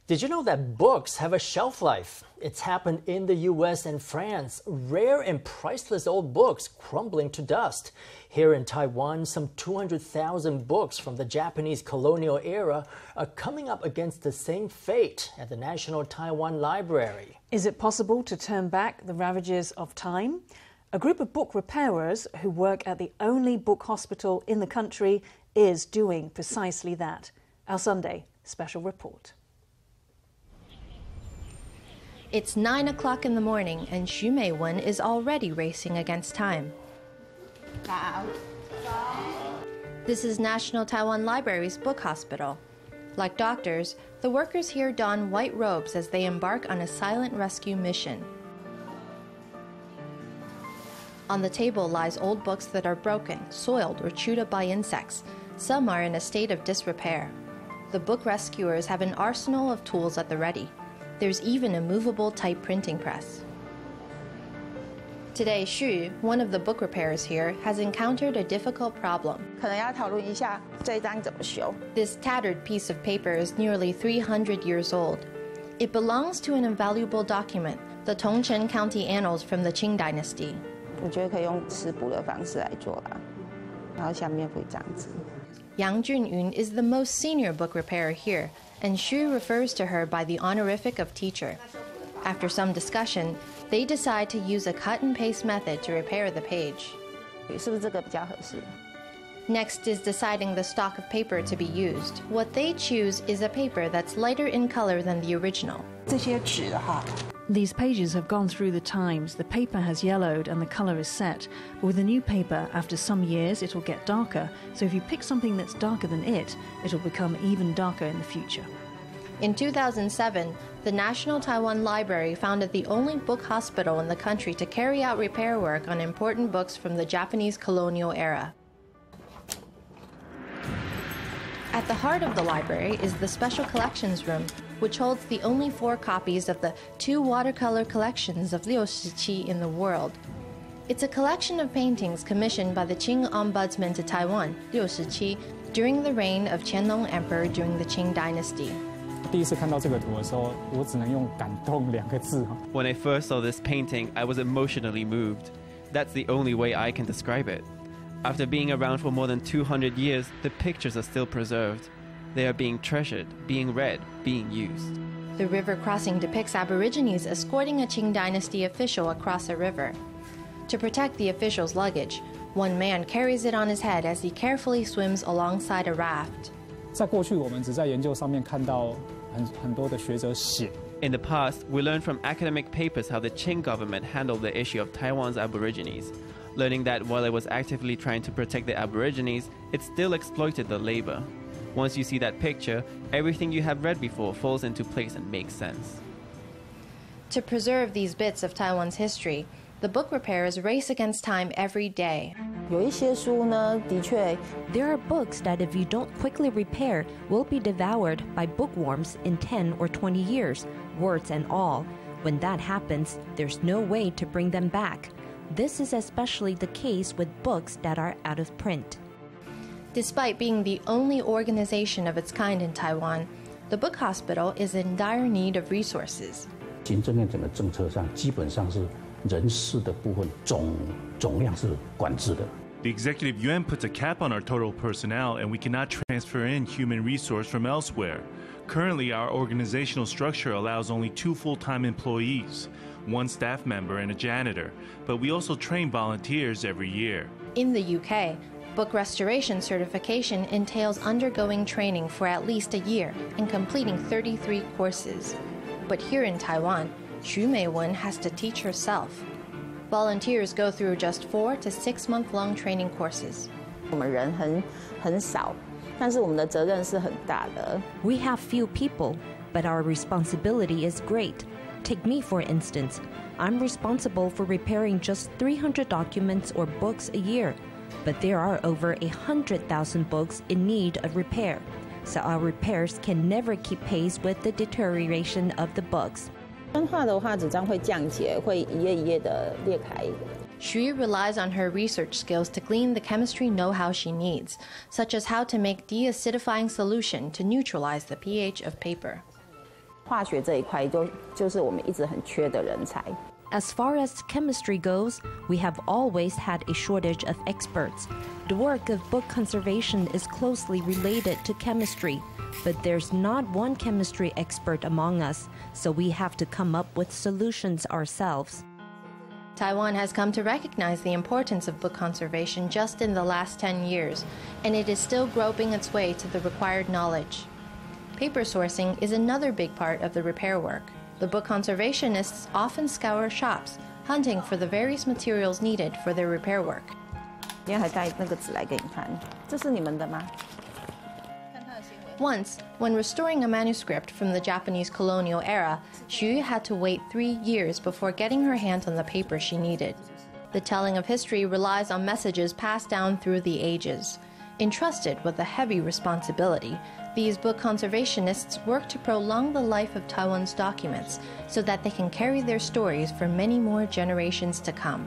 Did you know that books have a shelf life? It's happened in the U.S. and France. Rare and priceless old books crumbling to dust. Here in Taiwan, some 200,000 books from the Japanese colonial era are coming up against the same fate at the National Taiwan Library. Is it possible to turn back the ravages of time? A group of book repairers who work at the only book hospital in the country is doing precisely that. Our Sunday special report. It's 9 o'clock in the morning and Hsu Mei-wen is already racing against time. This is National Taiwan Library's book hospital. Like doctors, the workers here don white robes as they embark on a silent rescue mission. On the table lies old books that are broken, soiled, or chewed up by insects. Some are in a state of disrepair. The book rescuers have an arsenal of tools at the ready. There's even a movable type printing press. Today, Hsu, one of the book repairers here, has encountered a difficult problem. This tattered piece of paper is nearly 300 years old. It belongs to an invaluable document, the Tongcheng County Annals from the Qing Dynasty. Yang Jun-yun is the most senior book repairer here, and Hsu refers to her by the honorific of teacher. After some discussion, they decide to use a cut-and-paste method to repair the page. Next is deciding the stock of paper to be used. What they choose is a paper that's lighter in color than the original. These pages have gone through the times, the paper has yellowed and the color is set. But with the new paper, after some years it will get darker, so if you pick something that's darker than it will become even darker in the future. In 2007, the National Taiwan Library founded the only book hospital in the country to carry out repair work on important books from the Japanese colonial era. At the heart of the library is the Special Collections Room, which holds the only 4 copies of the 2 watercolor collections of Liushiqi in the world. It's a collection of paintings commissioned by the Qing Ombudsman to Taiwan, Liushiqi, during the reign of Qianlong Emperor during the Qing Dynasty. When I first saw this painting, I was emotionally moved. That's the only way I can describe it. After being around for more than 200 years, the pictures are still preserved. They are being treasured, being read, being used. The river crossing depicts Aborigines escorting a Qing Dynasty official across a river. To protect the official's luggage, one man carries it on his head as he carefully swims alongside a raft. In the past, we learned from academic papers how the Qing government handled the issue of Taiwan's Aborigines, learning that while it was actively trying to protect the Aborigines, it still exploited the labor. Once you see that picture, everything you have read before falls into place and makes sense. To preserve these bits of Taiwan's history, the book repairers race against time every day. There are books that if you don't quickly repair will be devoured by bookworms in 10 or 20 years, words and all. When that happens, there's no way to bring them back. This is especially the case with books that are out of print. Despite being the only organization of its kind in Taiwan, the book hospital is in dire need of resources. The Executive Yuan puts a cap on our total personnel, and we cannot transfer in human resource from elsewhere. Currently, our organizational structure allows only 2 full-time employees, 1 staff member and a janitor, but we also train volunteers every year. In the UK, book restoration certification entails undergoing training for at least a year and completing 33 courses. But here in Taiwan, Hsu Mei-wen has to teach herself. Volunteers go through just 4 to 6 month-long training courses. We have few people, but our responsibility is great. Take me, for instance. I'm responsible for repairing just 300 documents or books a year, but there are over 100,000 books in need of repair, so our repairs can never keep pace with the deterioration of the books. Xu relies on her research skills to glean the chemistry know-how she needs, such as how to make de-acidifying solution to neutralize the pH of paper. 化学这一块就是我们一直很缺的人才。 As far as chemistry goes, we have always had a shortage of experts. The work of book conservation is closely related to chemistry, but there's not one chemistry expert among us, so we have to come up with solutions ourselves. Taiwan has come to recognize the importance of book conservation just in the last 10 years, and it is still groping its way to the required knowledge. Paper sourcing is another big part of the repair work. The book conservationists often scour shops, hunting for the various materials needed for their repair work. 今天还带那个纸来给你看，这是你们的吗？ Once, when restoring a manuscript from the Japanese colonial era, Hsu had to wait 3 years before getting her hands on the paper she needed. The telling of history relies on messages passed down through the ages. Entrusted with a heavy responsibility, these book conservationists work to prolong the life of Taiwan's documents so that they can carry their stories for many more generations to come.